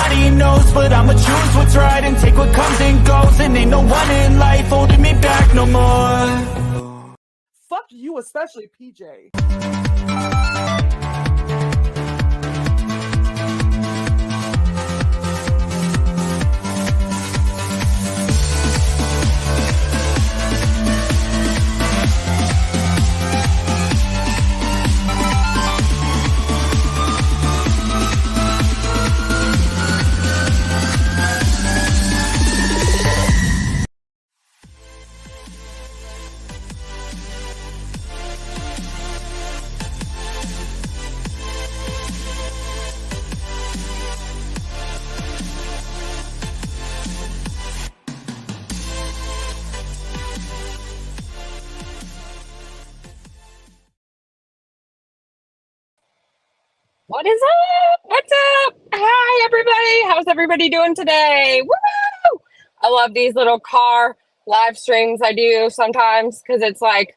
Nobody knows, but I'ma choose what's right and take what comes and goes. And ain't no one in life holding me back no more. Fuck you, especially PJ. What is up? What's up? Hi, everybody. How's everybody doing today? Woo! I love these little car live streams I do sometimes because it's like,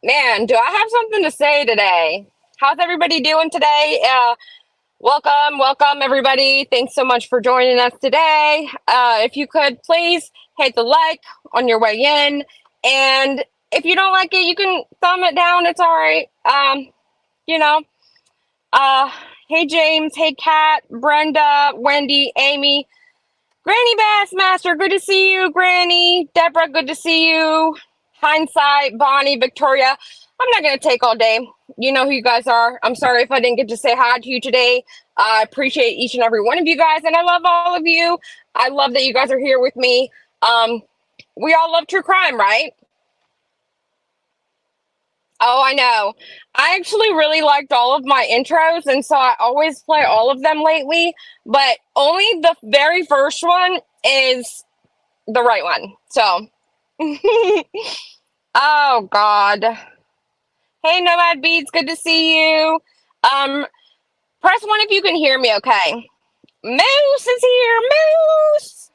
man, do I have something to say today? How's everybody doing today? Welcome, everybody. Thanks so much for joining us today. If you could please hit the like on your way in. And if you don't like it, you can thumb it down. It's all right. You know. Hey James, hey Kat, Brenda, Wendy, Amy, Granny Bassmaster, good to see you, Granny, Deborah, good to see you, Hindsight, Bonnie, Victoria. I'm not going to take all day. You know who you guys are. I'm sorry if I didn't get to say hi to you today. I appreciate each and every one of you guys, and I love all of you. I love that you guys are here with me. We all love true crime, right? Oh, I know. I actually really liked all of my intros, and so I always play all of them lately, but only the very first one is the right one. So, oh God. Hey, Nomad Beats, good to see you. Press one if you can hear me, okay? Moose is here, Moose.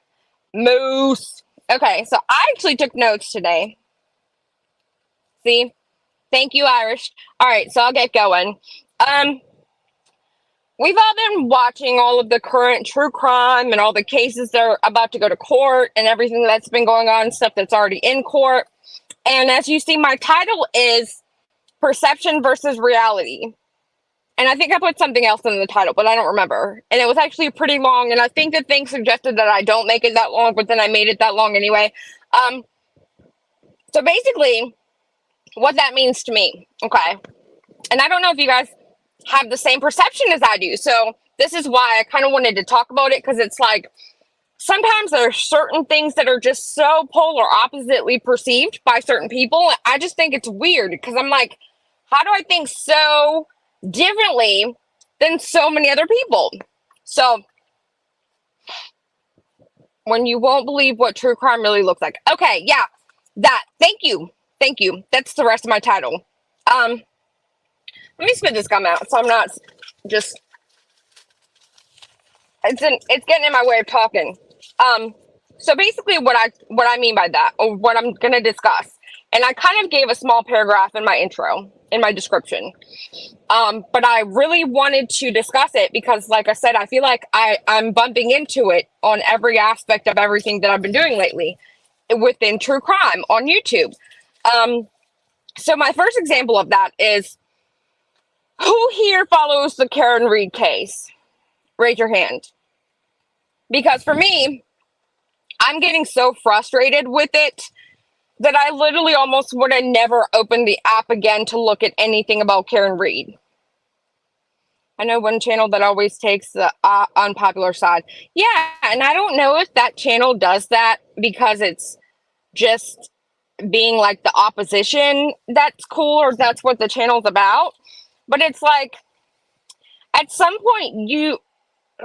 Moose. Okay, so I actually took notes today. See? Thank you, Irish. All right, so I'll get going. We've all been watching all of the current true crime and all the cases that are about to go to court and everything that's been going on, stuff that's already in court. And as you see, my title is Perception versus Reality. And I think I put something else in the title, but I don't remember. And it was actually pretty long, and I think the thing suggested that I don't make it that long, but then I made it that long anyway. So basically, what that means to me, okay? And I don't know if you guys have the same perception as I do. So this is why I kind of wanted to talk about it, because it's like sometimes there are certain things that are just so polar oppositely perceived by certain people. I just think it's weird because I'm like, how do I think so differently than so many other people? So when you won't believe what true crime really looks like. Okay, yeah, that. Thank you. Thank you. That's the rest of my title. Let me spit this gum out so I'm not just, it's getting in my way of talking. So basically what I mean by that, or what I'm going to discuss, and I kind of gave a small paragraph in my intro, in my description. But I really wanted to discuss it because, like I said, I feel like I'm bumping into it on every aspect of everything that I've been doing lately within true crime on YouTube. So my first example of that is, who here follows the Karen Reed case? Raise your hand. Because for me, I'm getting so frustrated with it that I literally almost would have never opened the app again to look at anything about Karen Reed. I know one channel that always takes the unpopular side. Yeah, and I don't know if that channel does that because it's just being like the opposition that's cool, or that's what the channel's about. But it's like, at some point I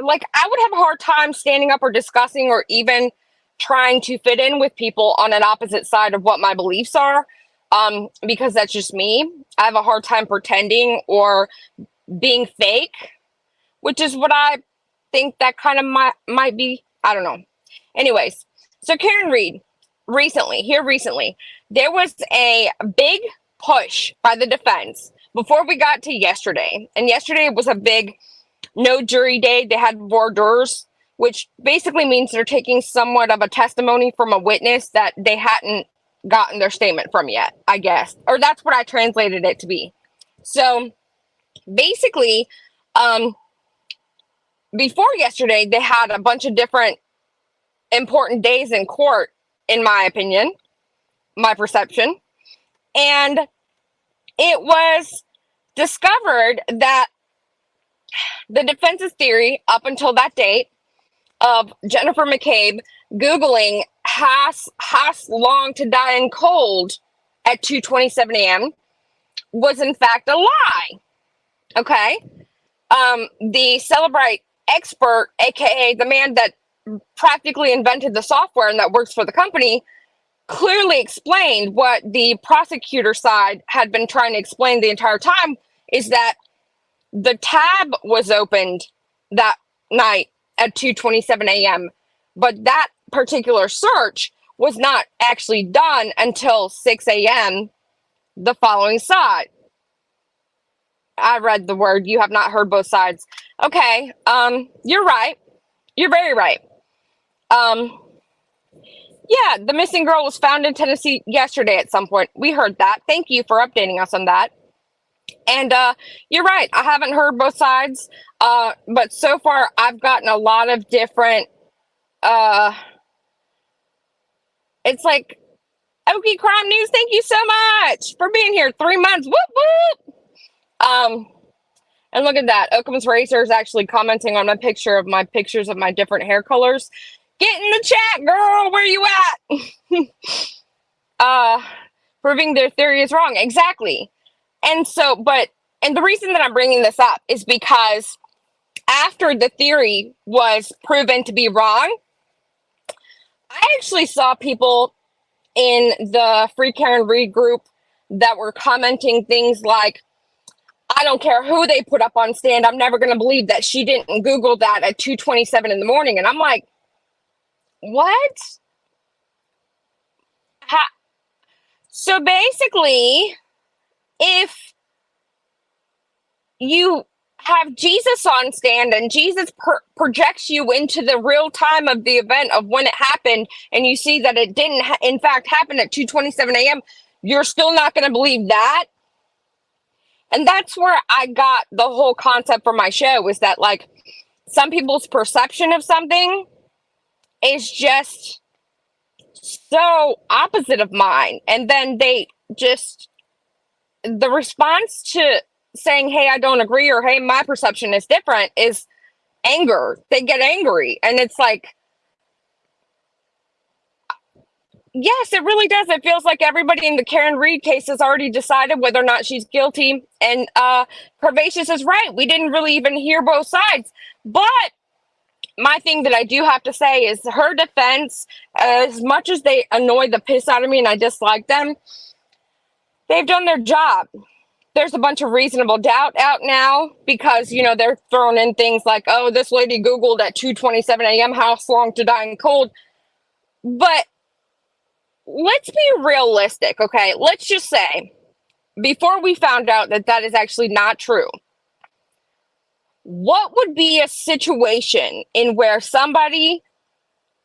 would have a hard time standing up or discussing or even trying to fit in with people on an opposite side of what my beliefs are, because that's just me. I have a hard time pretending or being fake, which is what I think that kind of might be. I don't know. Anyways, so Karen Reed, recently, there was a big push by the defense before we got to yesterday. And yesterday was a big no jury day. They had voir dire, which basically means they're taking somewhat of a testimony from a witness that they hadn't gotten their statement from yet, I guess. Or that's what I translated it to be. So basically, before yesterday, they had a bunch of different important days in court, in my opinion, my perception. And it was discovered that the defense's theory up until that date of Jennifer McCabe Googling has long to die in cold at 2:27 a.m. was in fact a lie. Okay. The Celebrite expert, aka the man that practically invented the software and that works for the company, clearly explained what the prosecutor side had been trying to explain the entire time, is that the tab was opened that night at 2:27 a.m., but that particular search was not actually done until 6 a.m. the following side. I read the word. You have not heard both sides. Okay. You're right. You're very right. Yeah, the missing girl was found in Tennessee yesterday at some point. We heard that. Thank you for updating us on that. And you're right. I haven't heard both sides. But so far I've gotten a lot of different it's like, Okie Crime News, thank you so much for being here. 3 months. Whoop whoop. And look at that. Occam's Razor is actually commenting on my pictures of my different hair colors. Get in the chat, girl. Where you at? Proving their theory is wrong. Exactly. And so, and the reason that I'm bringing this up is because after the theory was proven to be wrong, I actually saw people in the Free Karen Read group that were commenting things like, I don't care who they put up on stand, I'm never going to believe that she didn't Google that at 2:27 in the morning. And I'm like, what? So basically, if you have Jesus on stand and Jesus projects you into the real time of the event of when it happened, and you see that it didn't in fact happen at 2:27 a.m., you're still not going to believe that? And that's where I got the whole concept for my show, was that like some people's perception of something is just so opposite of mine. And then they just, the response to saying, hey, I don't agree, or hey, my perception is different, is anger. They get angry. And it's like, yes, it really does. It feels like everybody in the Karen Read case has already decided whether or not she's guilty. And Pervacious is right. We didn't really even hear both sides. But my thing that I do have to say is her defense, as much as they annoy the piss out of me and I dislike them, they've done their job. There's a bunch of reasonable doubt out now because, you know, they're throwing in things like, oh, this lady Googled at 2:27 a.m. how long to die in cold. But let's be realistic, okay? Let's just say, before we found out that that is actually not true, what would be a situation in where somebody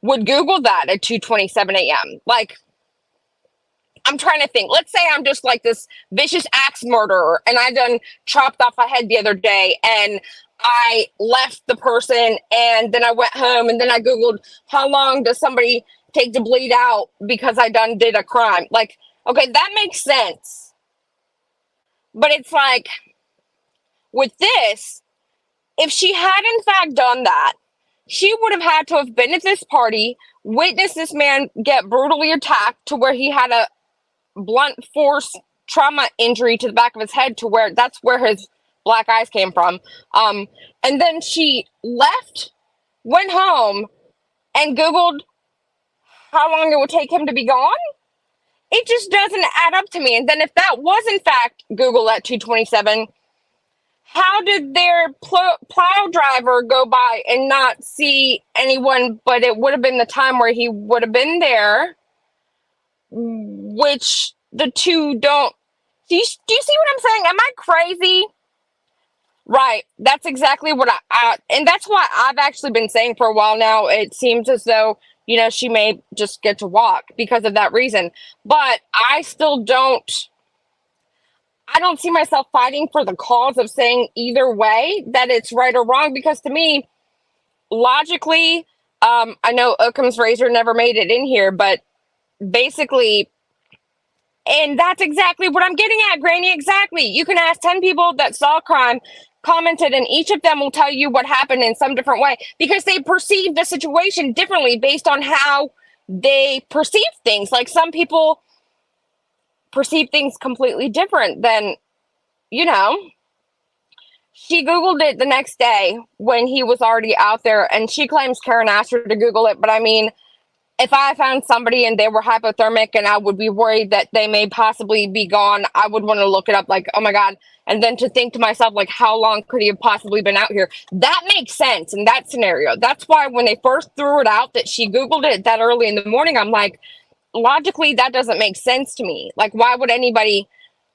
would Google that at 2:27 a.m.? Like, I'm trying to think. Let's say I'm just like this vicious axe murderer and I done chopped off a head the other day and I left the person and then I went home and then I Googled how long does somebody take to bleed out because I done did a crime. Like, okay, that makes sense. But it's like, with this, if she had in fact done that, she would have had to have been at this party, witnessed this man get brutally attacked to where he had a blunt force trauma injury to the back of his head, to where that's where his black eyes came from. And then she left, went home, and Googled how long it would take him to be gone. It just doesn't add up to me. And then if that was in fact Google at 2:27, how did their plow driver go by and not see anyone? But it would have been the time where he would have been there, which the two don't. Do you see what I'm saying? Am I crazy? Right. That's exactly what and that's why I've actually been saying for a while now. It seems as though, she may just get to walk because of that reason. But I don't see myself fighting for the cause of saying either way that it's right or wrong, because to me, logically, I know Occam's razor never made it in here, but basically, and that's exactly what I'm getting at, Granny. Exactly. You can ask 10 people that saw a crime, commented, and each of them will tell you what happened in some different way because they perceive the situation differently based on how they perceive things. Like some people perceive things completely different than, you know. She Googled it the next day when he was already out there, and she claims Karen asked her to Google it. But I mean, if I found somebody and they were hypothermic and I would be worried that they may possibly be gone, I would want to look it up like, oh my God. And then to think to myself, like, how long could he have possibly been out here? That makes sense in that scenario. That's why when they first threw it out that she Googled it that early in the morning, I'm like, logically, that doesn't make sense to me. Like, why would anybody,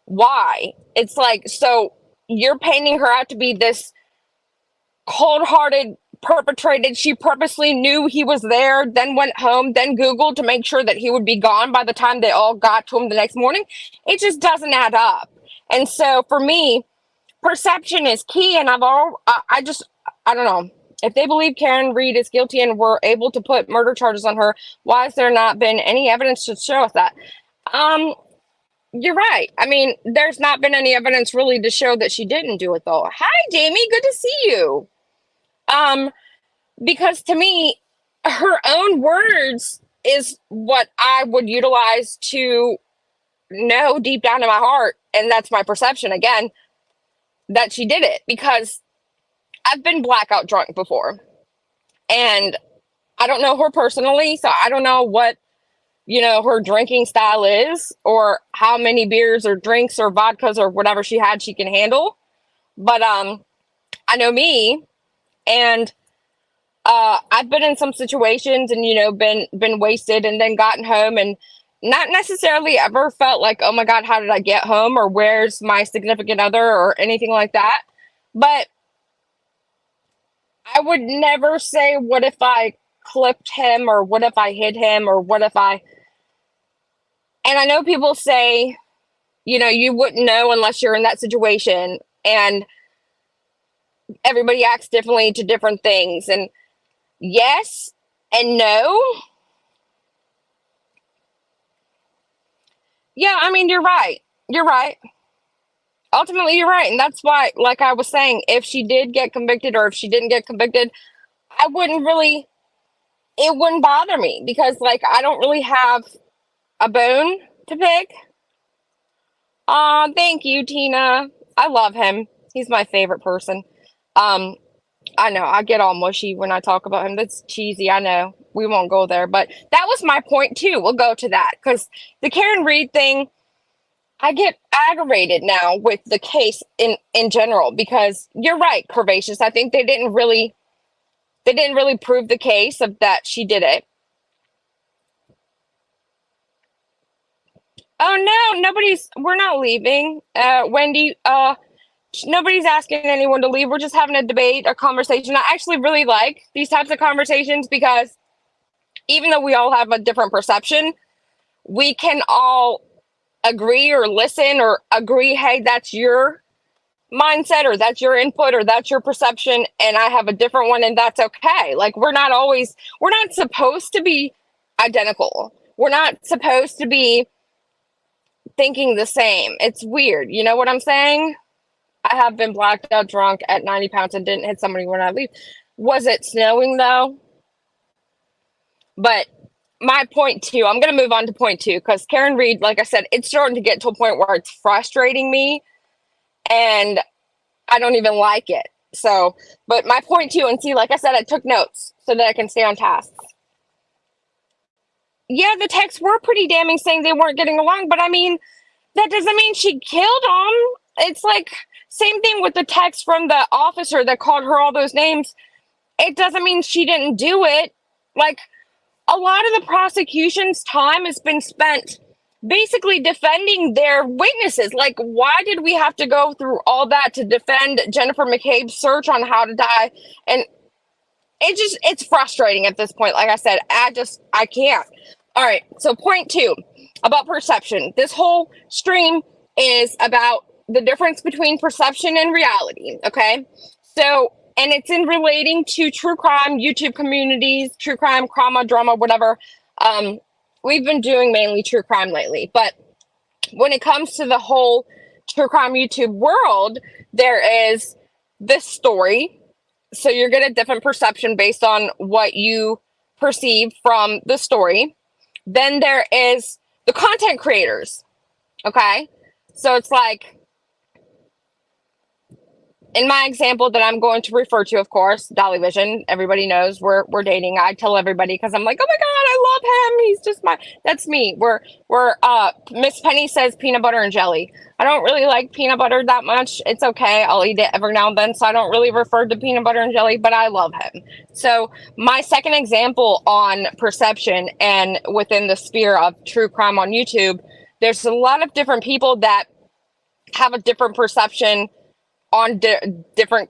why? It's like, so you're painting her out to be this cold-hearted perpetrated. She purposely knew he was there, then went home, then Googled to make sure that he would be gone by the time they all got to him the next morning. It just doesn't add up. And so for me, perception is key. And I don't know. If they believe Karen Reed is guilty and were able to put murder charges on her, why has there not been any evidence to show us that? You're right. I mean, there's not been any evidence really to show that she didn't do it, though. Hi, Jamie. Good to see you. Because to me, her own words is what I would utilize to know deep down in my heart, and that's my perception again, that she did it. Because I've been blackout drunk before, and I don't know her personally, so I don't know what her drinking style is, or how many beers or drinks or vodkas or whatever she had she can handle. But I know me, and I've been in some situations and been wasted and then gotten home and not necessarily ever felt like, oh my God, how did I get home, or where's my significant other, or anything like that. But I would never say, what if I clipped him, or what if I hit him, or what if I, and I know people say, you wouldn't know unless you're in that situation, and everybody acts differently to different things. And yes and no. Yeah, I mean, you're right. You're right. Ultimately, you're right. And that's why, like I was saying, if she did get convicted or if she didn't get convicted, I wouldn't really, it wouldn't bother me, because, like, I don't really have a bone to pick. Thank you, Tina. I love him. He's my favorite person. I know I get all mushy when I talk about him. That's cheesy. I know we won't go there, but that was my point too. We'll go to that, because the Karen Reed thing, I get aggravated now with the case in general, because you're right, Curvaceous. I think they didn't really prove the case of that she did it. Oh no, we're not leaving. Wendy, nobody's asking anyone to leave. We're just having a debate, a conversation. I actually really like these types of conversations, because even though we all have a different perception, we can all agree or listen or agree, hey, that's your mindset, or that's your input, or that's your perception, and I have a different one, and that's okay. Like, we're not supposed to be identical. We're not supposed to be thinking the same. It's weird. You know what I'm saying? I have been blacked out drunk at 90 pounds and didn't hit somebody when I leave. Was it snowing though? But my point two, I'm going to move on to point two, because Karen Reed, like I said, it's starting to get to a point where it's frustrating me and I don't even like it. So, but my point two, and see, like I said, I took notes so that I can stay on task. Yeah, the texts were pretty damning, saying they weren't getting along, but I mean, that doesn't mean she killed him. It's like, same thing with the text from the officer that called her all those names. It doesn't mean she didn't do it. Like, a lot of the prosecution's time has been spent basically defending their witnesses. Like, why did we have to go through all that to defend Jennifer McCabe's search on how to die? And it's frustrating at this point. Like I said, I can't. All right, so point 2 about perception. This whole stream is about the difference between perception and reality, okay? So, and it's in relating to true crime, YouTube communities, true crime, drama, whatever. We've been doing mainly true crime lately, but when it comes to the whole true crime YouTube world, there is this story. So you're getting a different perception based on what you perceive from the story. Then there is the content creators. Okay. So it's like, in my example that I'm going to refer to, of course, Dolly Vision, everybody knows we're dating. I tell everybody because I'm like, oh my God, I love him. He's just that's me. Miss Penny says peanut butter and jelly. I don't really like peanut butter that much. It's okay. I'll eat it every now and then. So I don't really refer to peanut butter and jelly, but I love him. So my second example on perception and within the sphere of true crime on YouTube, there's a lot of different people that have a different perception on different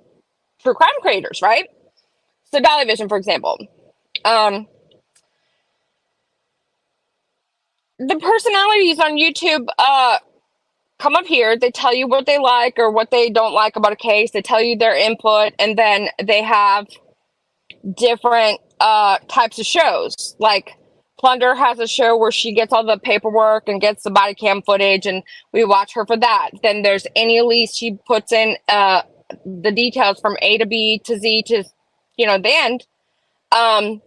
true crime creators, right? So Dolly Vision, for example, the personalities on YouTube come up here. They tell you what they like or what they don't like about a case. They tell you their input, and then they have different types of shows. Like Plunder has a show where she gets all the paperwork and gets the body cam footage, and we watch her for that. Then there's Annie Elise. She puts in the details from A to B to Z to, the end. And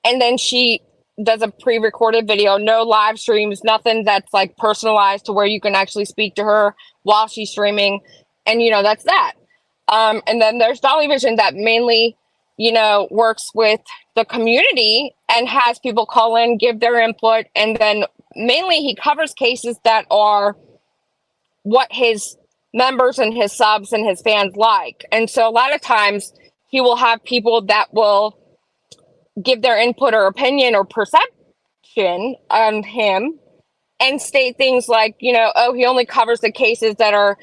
then she does a pre-recorded video, no live streams, nothing that's like personalized to where you can actually speak to her while she's streaming. And, that's that. And then there's Dolly Vision that mainly, works with the community and has people call in, give their input. And then mainly he covers cases that are what his members and his subs and his fans like. And so a lot of times he will have people that will give their input or opinion or perception on him and state things like, oh, he only covers the cases that are,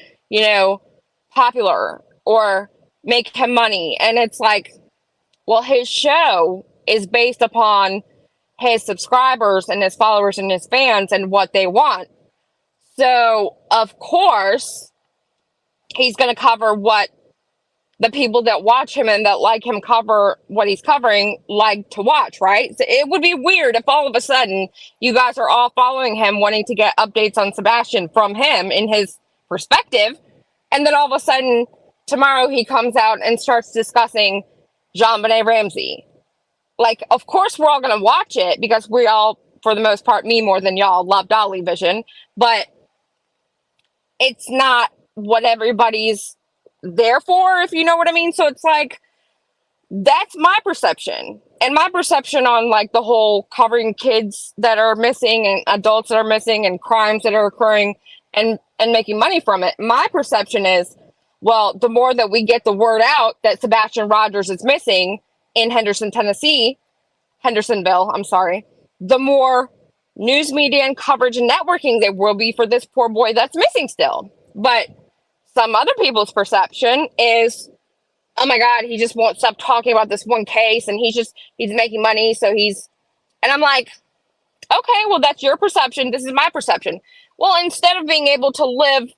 popular or make him money. And it's like, well, his show is based upon his subscribers and his followers and his fans and what they want. So, of course, he's going to cover what the people that watch him and that like him cover what he's covering like to watch, right? So it would be weird if all of a sudden you guys are all following him, wanting to get updates on Sebastian from him in his perspective. And then all of a sudden tomorrow he comes out and starts discussing JonBenet Ramsey. Like, of course, we're all going to watch it because we all, for the most part, me more than y'all, love Dolly Vision. But it's not what everybody's there for, if you know what I mean. So it's like, that's my perception. And my perception on like the whole covering kids that are missing and adults that are missing and crimes that are occurring and making money from it. My perception is, well, the more that we get the word out that Sebastian Rogers is missing in Hendersonville, I'm sorry, the more news media and coverage and networking there will be for this poor boy that's missing still. But some other people's perception is, oh my God, he just won't stop talking about this one case and he's making money. So and I'm like, okay, well, that's your perception. This is my perception. Well, instead of being able to live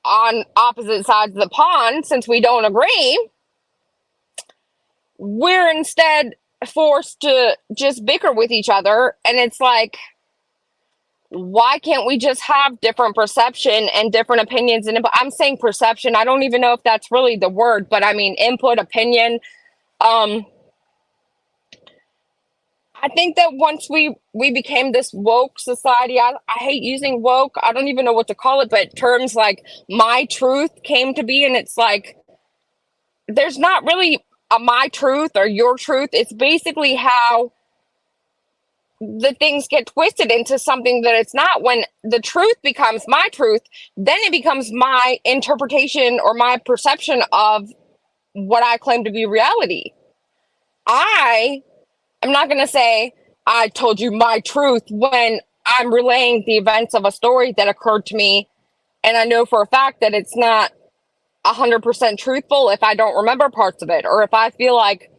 on opposite sides of the pond, since we don't agree, we're instead forced to just bicker with each other. And it's like, why can't we just have different perception and different opinions? And I'm saying perception. I don't even know if that's really the word, but I mean, input, opinion. I think that once we became this woke society, I hate using woke. I don't even know what to call it, but terms like my truth came to be. And it's like, there's not really a my truth or your truth. It's basically how the things get twisted into something that it's not. When the truth becomes my truth, then it becomes my interpretation or my perception of what I claim to be reality. I'm not going to say I told you my truth when I'm relaying the events of a story that occurred to me, and I know for a fact that it's not 100% truthful if I don't remember parts of it, or if I feel like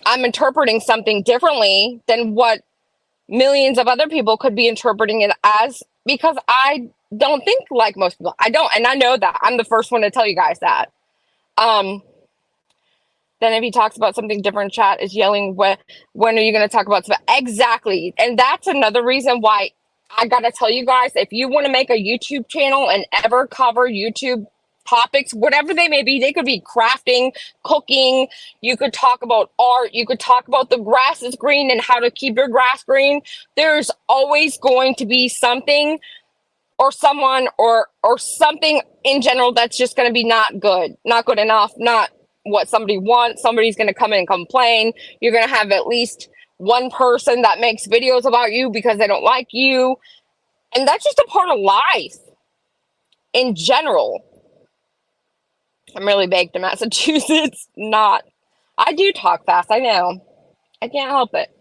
I'm interpreting something differently than what millions of other people could be interpreting it as, because I don't think like most people. I don't, and I know that. I'm the first one to tell you guys that. Then if he talks about something different, chat is yelling, when are you going to talk about stuff? Exactly. And that's another reason why I got to tell you guys, if you want to make a YouTube channel and ever cover YouTube topics, whatever they may be, they could be crafting, cooking, you could talk about art, you could talk about the grass is green and how to keep your grass green. There's always going to be something or someone or something in general that's just going to be not good enough, not what somebody wants. Somebody's going to come in and complain. You're going to have at least one person that makes videos about you because they don't like you. And that's just a part of life in general. I'm really baked in Massachusetts. Not. I do talk fast. I know. I can't help it.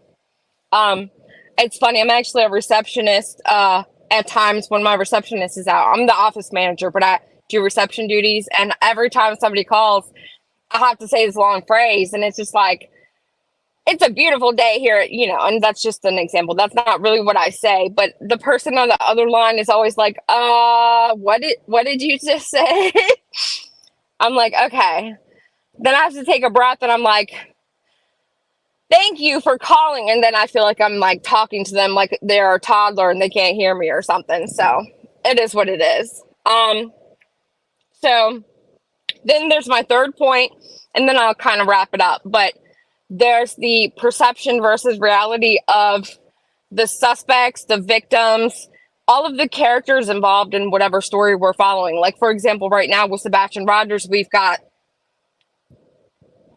It's funny. I'm actually a receptionist at times when my receptionist is out. I'm the office manager, but I do reception duties. And every time somebody calls, I have to say this long phrase, and it's just like, it's a beautiful day here, you know, and that's just an example. That's not really what I say, but the person on the other line is always like, what did you just say? I'm like, okay. Then I have to take a breath and I'm like, thank you for calling. And then I feel like I'm like talking to them like they're a toddler and they can't hear me or something. So it is what it is. So then there's my third point, and then I'll kind of wrap it up. But there's the perception versus reality of the suspects, the victims, all of the characters involved in whatever story we're following. Like, for example, right now with Sebastian Rogers, we've got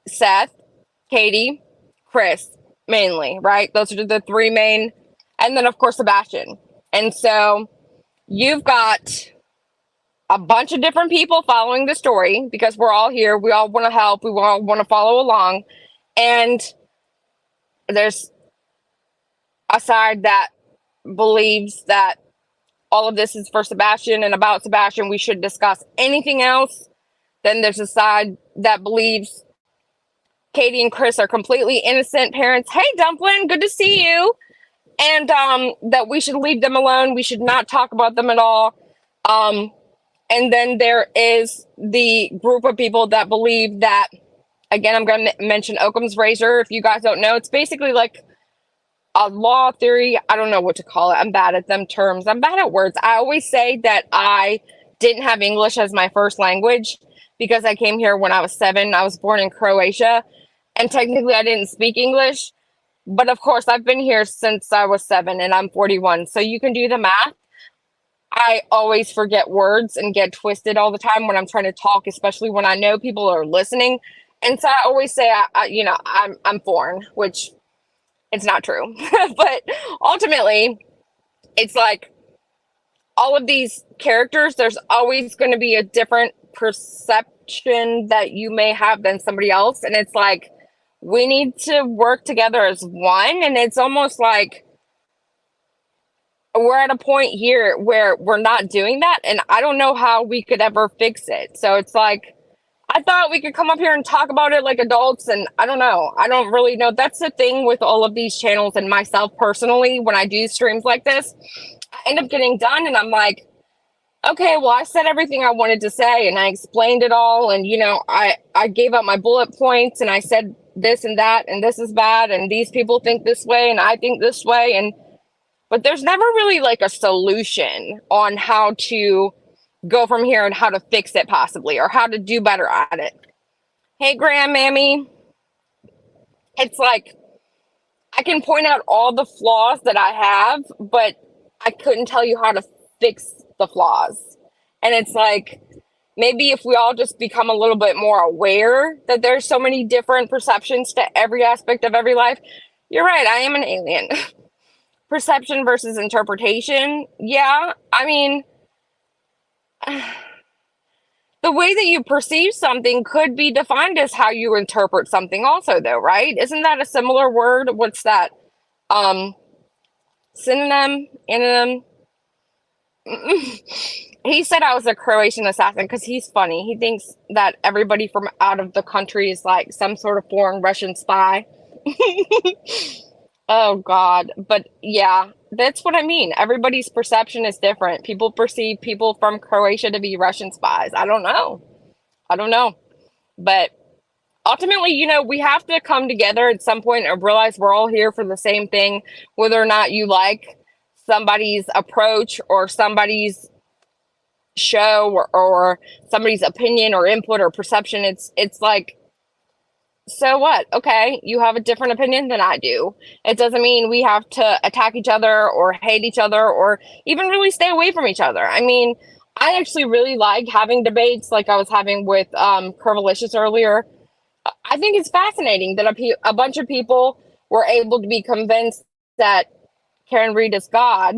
Seth, Katie, Chris, mainly, right? Those are the three main, and then, of course, Sebastian. And so you've got a bunch of different people following the story because we're all here. We all want to help. We all want to follow along. And there's a side that believes that all of this is for Sebastian and about Sebastian. We should discuss anything else. Then there's a side that believes Katie and Chris are completely innocent parents. Hey, Dumpling, good to see you. And that we should leave them alone. We should not talk about them at all. And then there is the group of people that believe that, again, I'm going to mention Occam's razor. If you guys don't know, it's basically like a law theory. I don't know what to call it. I'm bad at them terms. I'm bad at words. I always say that I didn't have English as my first language because I came here when I was 7. I was born in Croatia, and technically I didn't speak English. But of course, I've been here since I was 7, and I'm 41. So you can do the math. I always forget words and get twisted all the time when I'm trying to talk, especially when I know people are listening. And so I always say, I'm foreign, which it's not true. But ultimately, it's like all of these characters, there's always going to be a different perception that you may have than somebody else. And it's like, we need to work together as one. And it's almost like we're at a point here where we're not doing that. And I don't know how we could ever fix it. So it's like, I thought we could come up here and talk about it like adults. And I don't know. I don't really know. That's the thing with all of these channels and myself personally, when I do streams like this, I end up getting done and I'm like, okay, well, I said everything I wanted to say and I explained it all. And, you know, I gave up my bullet points and I said this and that, and this is bad. And these people think this way and I think this way. But there's never really like a solution on how to go from here and how to fix it possibly, or how to do better at it. Hey, Grandmammy. It's like, I can point out all the flaws that I have, but I couldn't tell you how to fix the flaws. And it's like, maybe if we all just become a little bit more aware that there's so many different perceptions to every aspect of every life. You're right, I am an alien. Perception versus interpretation. Yeah, I mean, the way that you perceive something could be defined as how you interpret something also, though, right? Isn't that a similar word? What's that? Synonym, anonym. He said I was a Croatian assassin because he's funny. He thinks that everybody from out of the country is like some sort of foreign Russian spy. Oh God. But yeah, that's what I mean. Everybody's perception is different. People perceive people from Croatia to be Russian spies. I don't know. I don't know. But ultimately, we have to come together at some point and realize we're all here for the same thing, whether or not you like somebody's approach or somebody's show or somebody's opinion or input or perception. It's like, so what? Okay, you have a different opinion than I do. It doesn't mean we have to attack each other or hate each other or even really stay away from each other. I mean, I actually really like having debates like I was having with Curvilicious earlier. I think it's fascinating that a bunch of people were able to be convinced that Karen Reed is God.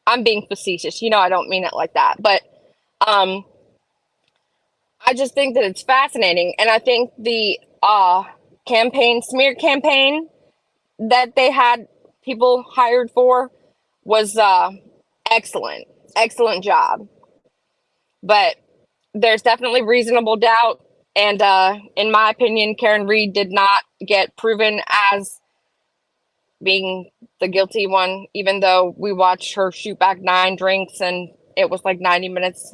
I'm being facetious. I don't mean it like that. But I just think that it's fascinating. And I think the smear campaign that they had people hired for was excellent. Excellent job. But there's definitely reasonable doubt. And in my opinion, Karen Reed did not get proven as being the guilty one, even though we watched her shoot back 9 drinks and it was like 90 minutes.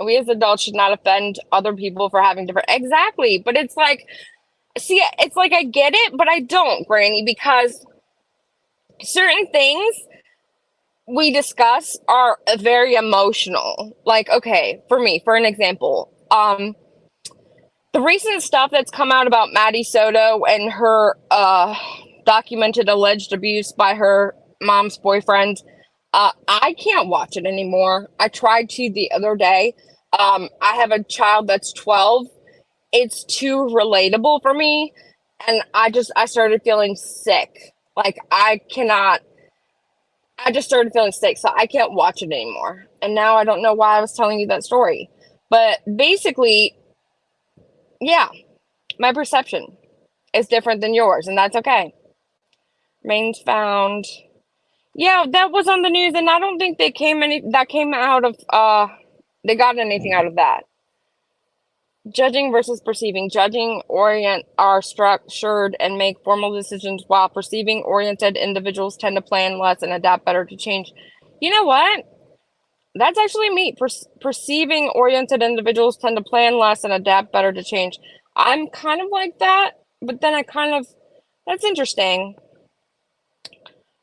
We as adults should not offend other people for having different. Exactly. But it's like, see, it's like I get it, but I don't, Granny, because certain things we discuss are very emotional. Like, okay, for me, for an example, the recent stuff that's come out about Maddie Soto and her documented alleged abuse by her mom's boyfriend, I can't watch it anymore. I tried to the other day. I have a child that's 12. It's too relatable for me. And I started feeling sick. Like I just started feeling sick. So I can't watch it anymore. And now I don't know why I was telling you that story. But basically, yeah, my perception is different than yours. And that's okay. Remains found. Yeah, that was on the news, and I don't think they came out of they got anything out of that. Judging versus perceiving. Judging orient are structured and make formal decisions, while perceiving oriented individuals tend to plan less and adapt better to change. You know what? That's actually me. Perceiving oriented individuals tend to plan less and adapt better to change. I'm kind of like that, but then that's interesting.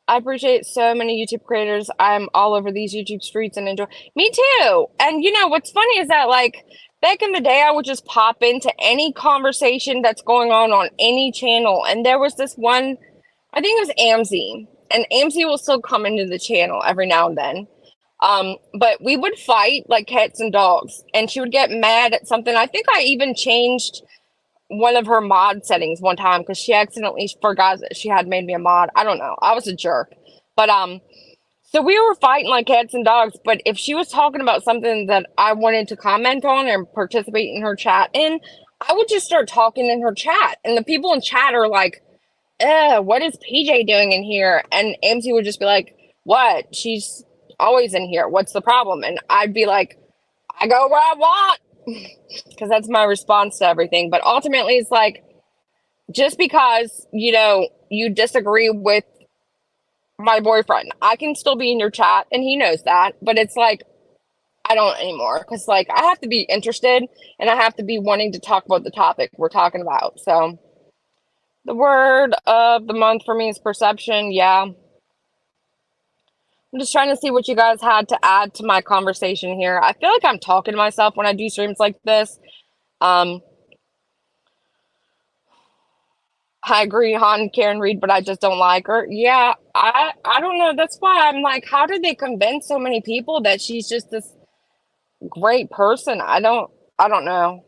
I appreciate so many YouTube creators. I'm all over these YouTube streets and enjoy. Me too. And what's funny is that like back in the day, I would just pop into any conversation that's going on any channel. And there was this one, I think it was Amzy, and Amzy will still come into the channel every now and then. But we would fight like cats and dogs, and she would get mad at something. I think I even changed one of her mod settings one time because she accidentally forgot that she had made me a mod. I don't know. I was a jerk. But so we were fighting like cats and dogs. But if she was talking about something that I wanted to comment on and participate in her chat in, I would just start talking in her chat. And the people in chat are like, what is PJ doing in here? And AMC would just be like, what? She's always in here. What's the problem? And I'd be like, I go where I want. Because that's my response to everything. But ultimately, it's like, just because, you disagree with my boyfriend, I can still be in your chat, and he knows that. But it's like, I don't anymore. Because, like, I have to be interested, and I have to be wanting to talk about the topic we're talking about. So, the word of the month for me is perception. Yeah. I'm just trying to see what you guys had to add to my conversation here. I feel like I'm talking to myself when I do streams like this. I agree on Karen Reed, but I just don't like her. Yeah, I don't know. That's why I'm like, how did they convince so many people that she's just this great person? I don't know.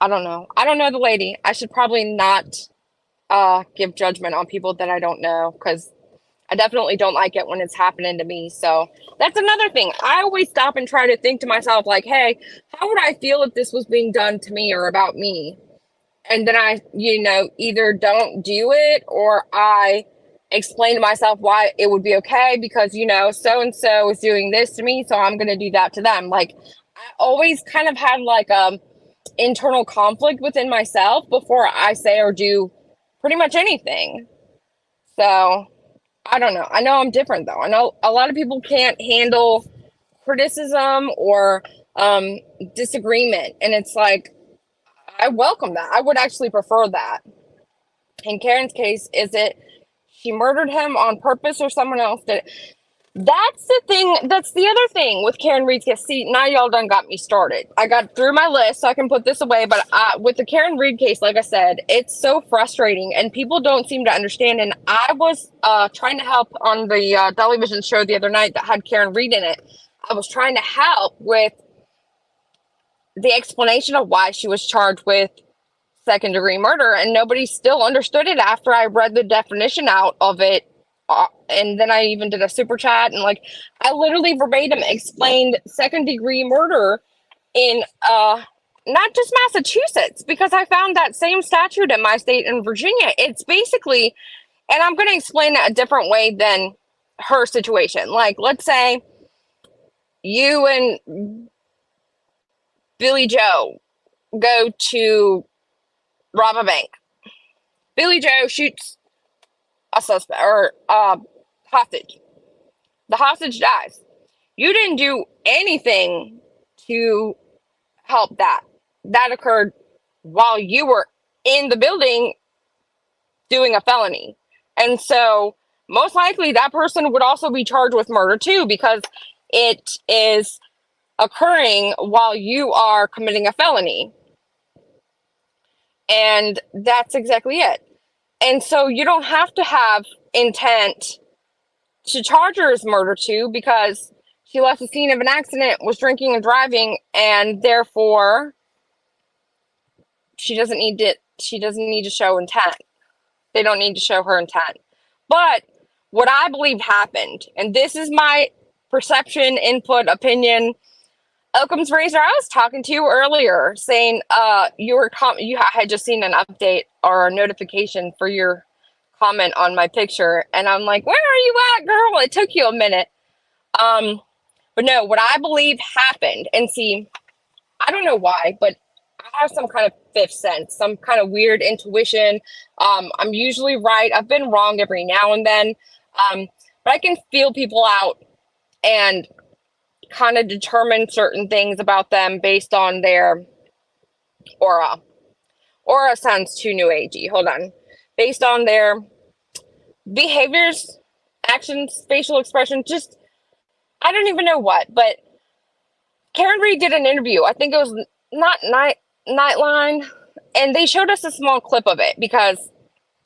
I don't know the lady. I should probably not give judgment on people that I don't know, because I definitely don't like it when it's happening to me. So that's another thing. I always stop and try to think to myself, like, hey, how would I feel if this was being done to me or about me? And then I, either don't do it, or I explain to myself why it would be okay because, you know, so and so is doing this to me, so I'm going to do that to them. Like, I always kind of had like a internal conflict within myself before I say or do pretty much anything. So, I don't know. I know I'm different though. I know a lot of people can't handle criticism or disagreement, and it's like I welcome that. I would actually prefer that. In Karen's case, is it she murdered him on purpose or someone else did it? That's the thing. That's the other thing with Karen Reed's case. See, now y'all done got me started. I got through my list, so I can put this away. But with the Karen Reed case, like I said, it's so frustrating, and people don't seem to understand. And I was trying to help on the Dolly Vision show the other night that had Karen Reed in it. I was trying to help with the explanation of why she was charged with second-degree murder, and nobody still understood it after I read the definition out of it. And then I even did a super chat, and like I literally verbatim explained second-degree murder in not just Massachusetts, because I found that same statute in my state in Virginia. It's basically, and I'm going to explain it a different way than her situation. Like, let's say you and Billy Joe go to rob a bank. Billy Joe shoots a suspect or hostage. The hostage dies. You didn't do anything to help that. That occurred while you were in the building doing a felony. And so most likely that person would also be charged with murder too, because it is occurring while you are committing a felony. And that's exactly it. And so you don't have to have intent to charge her as murder too, because she left the scene of an accident, was drinking and driving, and therefore she doesn't need to show intent. They don't need to show her intent. But what I believe happened, and this is my perception, input, opinion, Occam's razor, I was talking to you earlier saying you had just seen an update or a notification for your comment on my picture, and I'm like, where are you at, girl? It took you a minute. But no, what I believe happened, and see, I don't know why, but I have some kind of fifth sense, some kind of weird intuition. I'm usually right. I've been wrong every now and then, but I can feel people out and kind of determine certain things about them based on their aura. Aura sounds too new agey. Hold on. Based on their behaviors, actions, facial expression, just I don't even know what. But Karen Reed did an interview. I think it was not Nightline, and they showed us a small clip of it because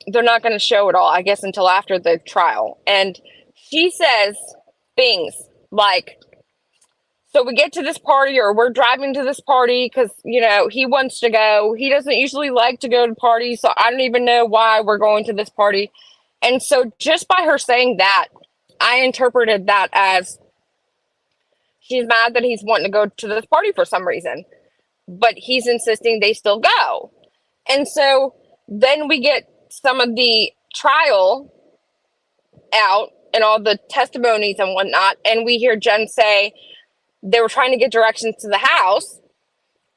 they're not going to show it all, I guess, until after the trial. And she says things like, so we get to this party, or we're driving to this party because, you know, he wants to go. He doesn't usually like to go to parties, so I don't even know why we're going to this party. And so just by her saying that, I interpreted that as she's mad that he's wanting to go to this party for some reason, but he's insisting they still go. And so then we get some of the trial out and all the testimonies and whatnot, and we hear Jen say, they were trying to get directions to the house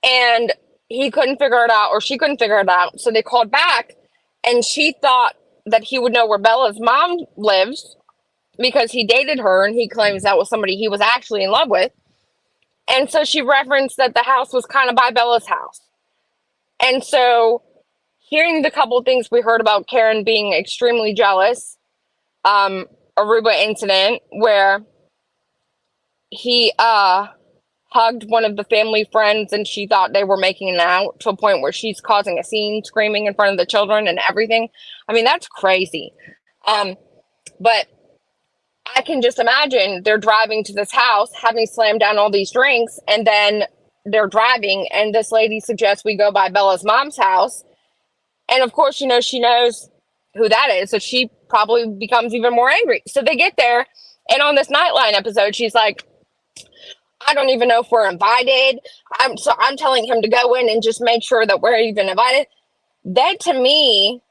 and he couldn't figure it out, or she couldn't figure it out. So they called back, and she thought that he would know where Bella's mom lives because he dated her, and he claims that was somebody he was actually in love with. And so she referenced that the house was kind of by Bella's house. And so hearing the couple of things we heard about Karen being extremely jealous, Aruba incident where he hugged one of the family friends and she thought they were making it out, to a point where she's causing a scene, screaming in front of the children and everything. I mean, that's crazy. But I can just imagine they're driving to this house, having slammed down all these drinks, and then they're driving, and this lady suggests we go by Bella's mom's house. And of course, you know, she knows who that is, so she probably becomes even more angry. So they get there, and on this Nightline episode, she's like, I don't even know if we're invited. I'm telling him to go in and just make sure that we're even invited. That, to me,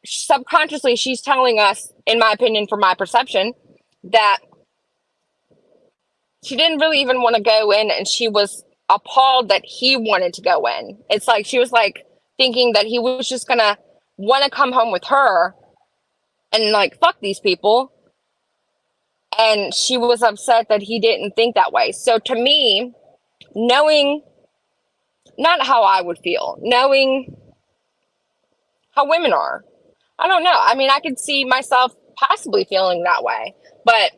subconsciously she's telling us, in my opinion, from my perception, that she didn't really even want to go in, and she was appalled that he wanted to go in. It's like she was like thinking that he was just gonna want to come home with her and like fuck these people, and she was upset that he didn't think that way. So to me, knowing not how I would feel, knowing how women are, I don't know. I mean, I could see myself possibly feeling that way, but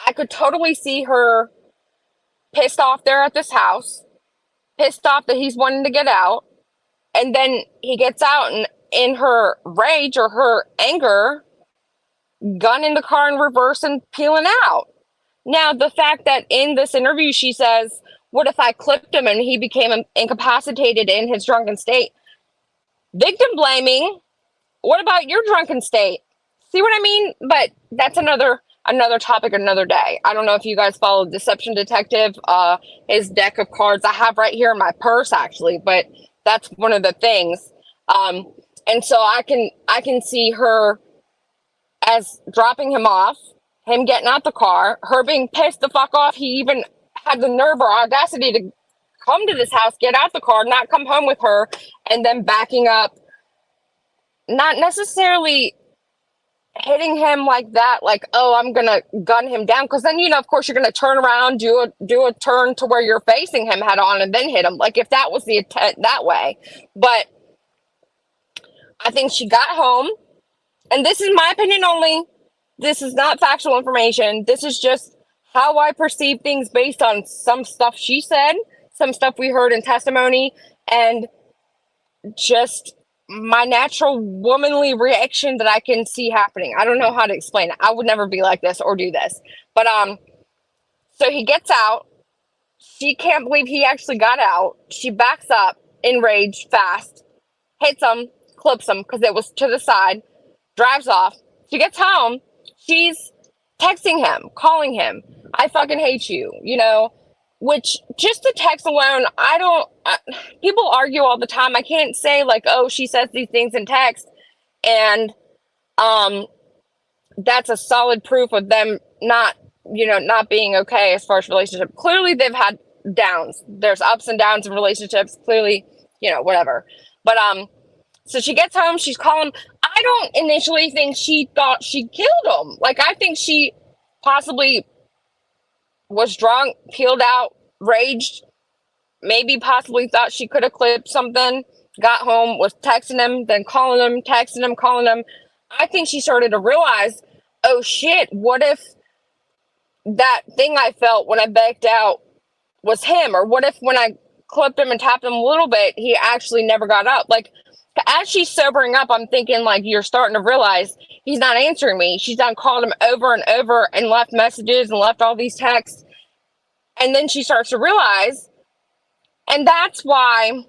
I could totally see her pissed off there at this house, pissed off that he's wanting to get out, and then he gets out and in her rage or her anger, gun in the car in reverse and peeling out. Now, the fact that in this interview she says, what if I clipped him and he became incapacitated in his drunken state? Victim blaming. What about your drunken state? See what I mean? But that's another topic, another day. I don't know if you guys follow Deception Detective, his deck of cards I have right here in my purse, actually, but that's one of the things. And so I can see her as dropping him off, him getting out the car, her being pissed the fuck off. He even had the nerve or audacity to come to this house, get out the car, not come home with her, and then backing up, not necessarily hitting him like that, like, oh, I'm gonna gun him down, because then, you know, of course you're gonna turn around, do a turn to where you're facing him head on and then hit him, like if that was the intent that way. But I think she got home, and this is my opinion only, this is not factual information, this is just how I perceive things based on some stuff she said, some stuff we heard in testimony, and just my natural womanly reaction that I can see happening. I don't know how to explain it. I would never be like this or do this. But so he gets out. She can't believe he actually got out. She backs up, enraged, fast, hits him, clips him because it was to the side, drives off. She gets home. She's texting him, calling him, I fucking hate you, you know, which just the text alone, people argue all the time. I can't say like, oh, she says these things in text and that's a solid proof of them not being okay as far as relationship. Clearly they've had downs. There's ups and downs in relationships, clearly, whatever. But so she gets home, she's calling. I don't initially think she thought she killed him. Like, I think she possibly was drunk, peeled out, raged, maybe possibly thought she could have clipped something, got home, was texting him, then calling him, texting him, calling him. I think she started to realize, oh shit, what if that thing I felt when I backed out was him? Or what if when I clipped him and tapped him a little bit, he actually never got up? Like, as she's sobering up, I'm thinking, like, you're starting to realize he's not answering me. She's done called him over and over and left messages and left all these texts. And then she starts to realize, and that's why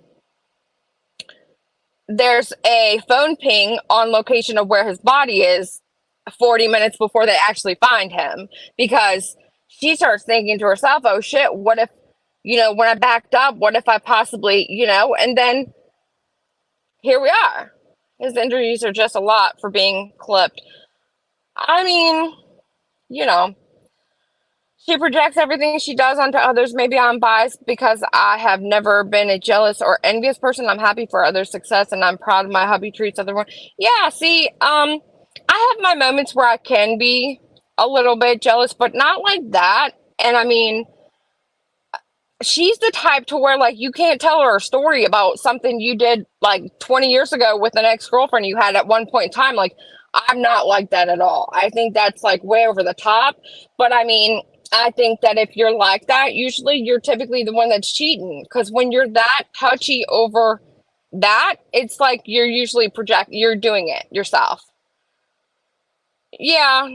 there's a phone ping on location of where his body is 40 minutes before they actually find him, because she starts thinking to herself, oh shit, what if, when I backed up, what if I possibly, and then here we are. His injuries are just a lot for being clipped. I mean, she projects everything she does onto others. Maybe I'm biased because I have never been a jealous or envious person. I'm happy for others' success and I'm proud of my hubby treats everyone. Yeah, see, I have my moments where I can be a little bit jealous, but not like that. And I mean, she's the type to where, like, you can't tell her a story about something you did like 20 years ago with an ex-girlfriend you had at one point in time. Like, I'm not like that at all. I think that's like way over the top. But I mean, I think that if you're like that, usually you're typically the one that's cheating, because when you're that touchy over that, it's like you're usually you're doing it yourself. Yeah,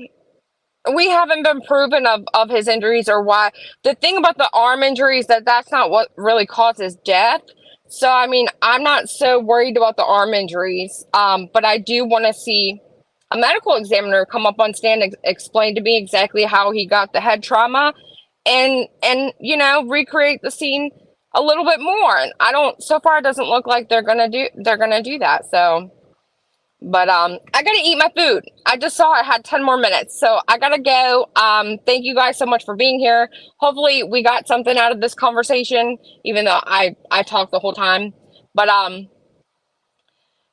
we haven't been proven of his injuries or why. The thing about the arm injuries, that's not what really causes death. So, I mean, I'm not so worried about the arm injuries. But I do want to see a medical examiner come up on stand and explain to me exactly how he got the head trauma and recreate the scene a little bit more. And so far it doesn't look like they're going to do that. So But I gotta eat my food. I just saw I had 10 more minutes, so I gotta go. Thank you guys so much for being here. Hopefully we got something out of this conversation, even though I talked the whole time. But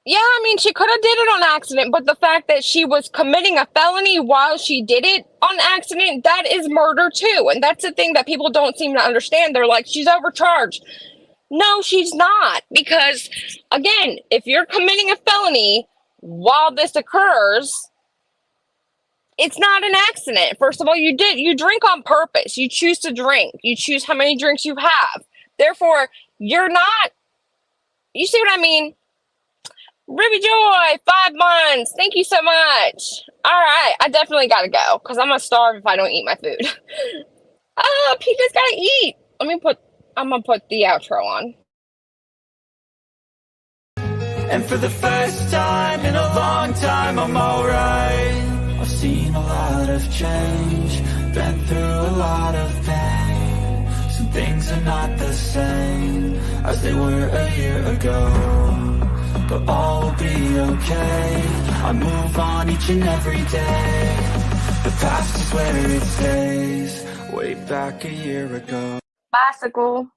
yeah, I mean, she could have did it on accident, but the fact that she was committing a felony while she did it on accident, that is murder too. And that's the thing that people don't seem to understand. They're like, she's overcharged. No, she's not. Because again, if you're committing a felony while this occurs, it's not an accident. First of all, you drink on purpose. You choose to drink. You choose how many drinks you have. Therefore, you're not, you see what I mean? Ruby Joy, 5 months. Thank you so much. All right, I definitely gotta go because I'm gonna starve if I don't eat my food. PJ's gotta eat. I'm gonna put the outro on. And for the first time in a long time, I'm alright. I've seen a lot of change, been through a lot of pain. Some things are not the same as they were a year ago, but all will be okay. I move on each and every day. The past is where it stays, way back a year ago. Bicycle.